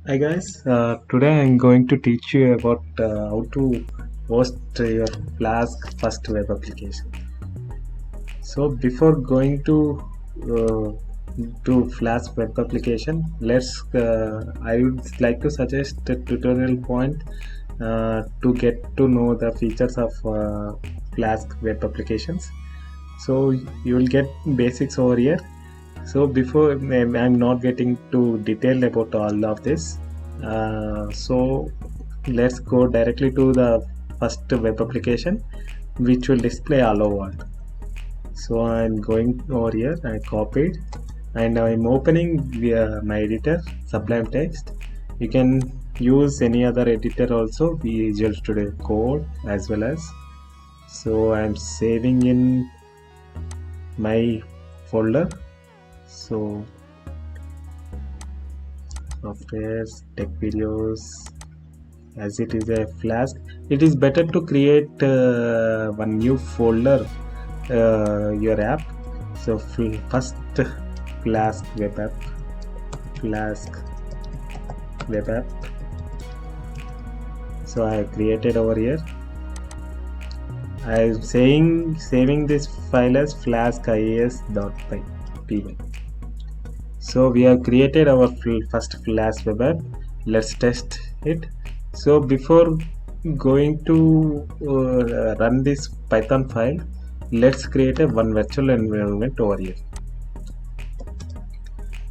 Hi guys, today I'm going to teach you about how to host your Flask first web application. So before going to Flask web application, I would like to suggest a tutorial point to get to know the features of Flask web applications. So you will get basics over here. So before I'm not getting too detailed about all of this, so let's go directly to the first web application which will display hello world. So I'm going over here, I copied and I'm opening via my editor Sublime Text. You can use any other editor also, Visual Studio Code as well as. So I'm saving in my folder. So softwares, tech videos, as it is a Flask, it is better to create one new folder your app. So first Flask web app, Flask web app. So I created over here. I'm saving this file as flask.ias.py. So we have created our first Flask web app. Let's test it. So before going to run this Python file, let's create a one virtual environment over here.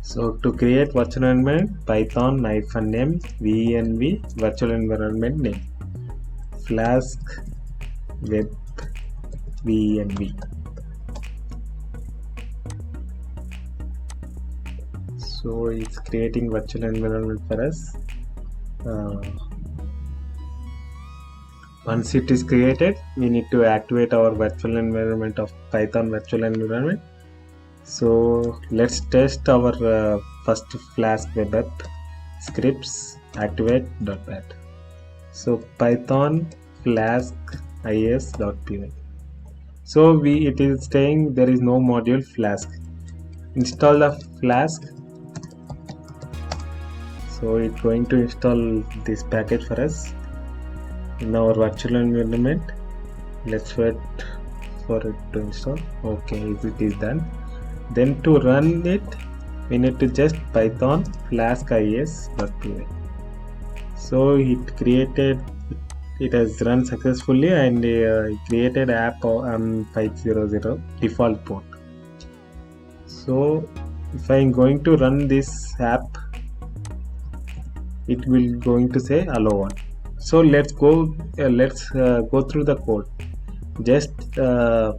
So to create virtual environment, Python -name venv virtual environment name Flask web venv. So it's creating virtual environment for us. Once it is created, we need to activate our virtual environment of Python virtual environment. So let's test our first Flask web app scripts activate.bat. So Python Flask is.py. So it is saying there is no module Flask. Install the Flask. So it's going to install this package for us in our virtual environment. Let's wait for it to install. Okay, it is done. Then to run it, we need to just Python Flask is.py. So it has run successfully and created app on 500 default port. So if I am going to run this app, it will going to say hello world. So let's go through the code. Just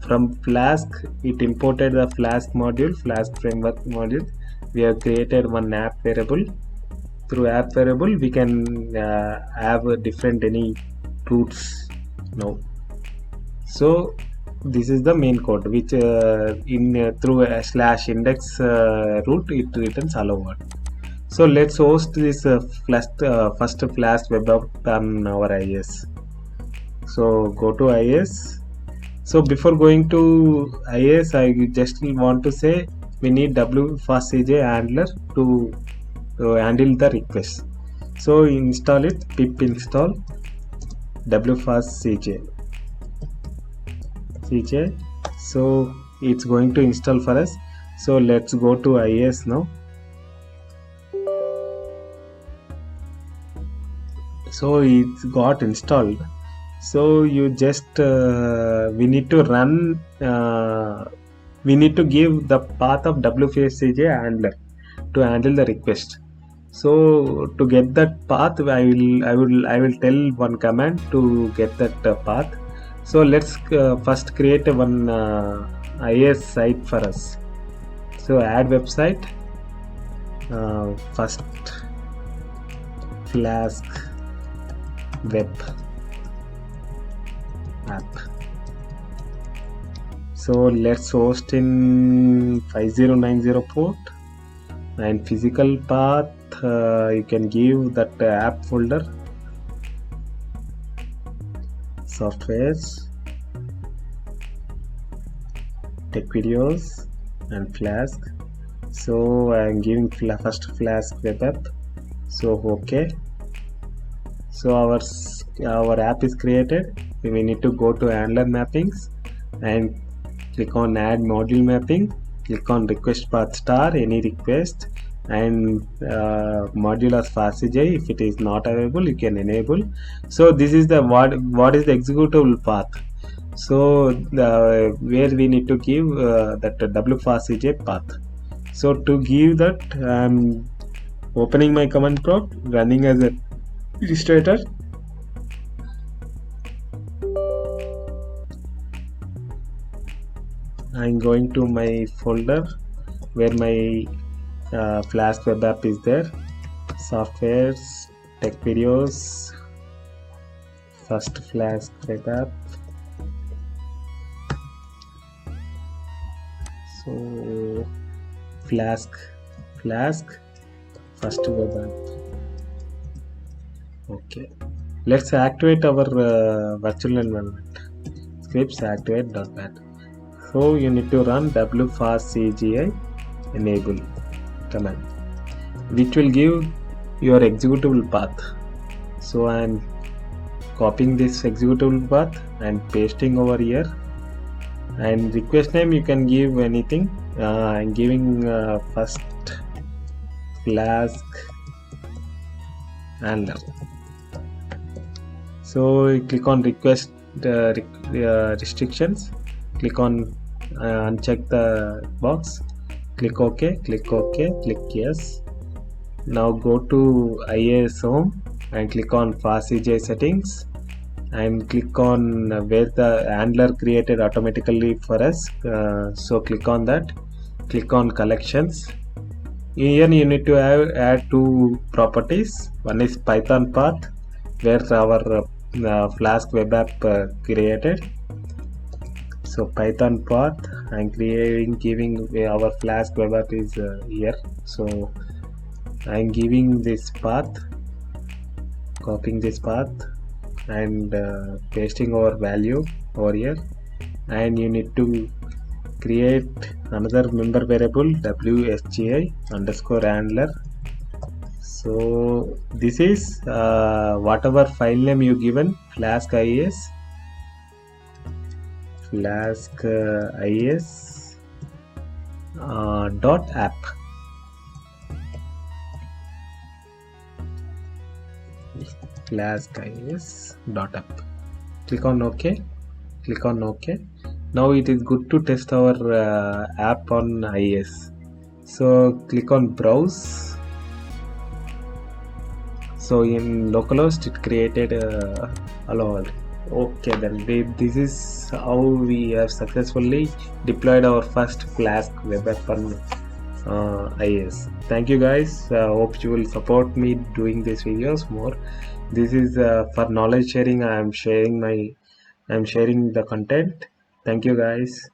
from Flask, it imported the Flask module, Flask framework module. We have created one app variable. Through app variable, we can have different any roots now. So this is the main code, which through a / index root, it returns hello world. So let's host this first Flask web app on our IIS. So go to IIS. So before going to IIS, I just want to say we need wfastcj handler to handle the request. So install it, pip install wfastcj. So it's going to install for us. So let's go to IIS now. So it's got installed. So you just we need to run we need to give the path of wfastcj handler to handle the request. So to get that path, I will tell one command to get that path. So let's first create one IIS site for us. So add website, first Flask web app. So let's host in 5090 port, and physical path you can give that app folder, softwares, tech videos, and Flask. So I am giving first Flask web app. So okay, so our app is created. We need to go to Angular mappings and click on add module mapping, click on request path star any request, and module as FastCJ. If it is not available, you can enable. So this is the what is the executable path. So where we need to give that wfastcj path. So to give that, I'm opening my command prompt, running as a illustrator. I'm going to my folder where my Flask web app is there. Softwares, tech videos, first Flask web app. So Flask, first web app. Okay, let's activate our virtual environment. Scripts activate.bat. So you need to run wfastcgi enable command, which will give your executable path. So I am copying this executable path and pasting over here. And request name you can give anything. I'm giving first Flask Angular. So click on request restrictions. Click on uncheck the box. Click OK. Click OK. Click yes. Now go to IIS home and click on FastCJ settings and click on where the Angular created automatically for us. So click on that. Click on collections. Here you need to add two properties. One is Python path where our Flask web app created. So Python path I'm giving our Flask web app is here. So I'm giving this path, copying this path and pasting our value over here, and you need to create another member variable wsgi underscore Angular. So this is whatever file name you given, Flask IIS dot app. Flask IIS dot app. Click on OK. Click on OK. Now it is good to test our app on IIS. So click on browse. So in localhost it created hello. Okay, then this is how we have successfully deployed our first Flask web app on IIS. Thank you guys. Hope you will support me doing these videos more. This is for knowledge sharing. I'm sharing the content. Thank you guys.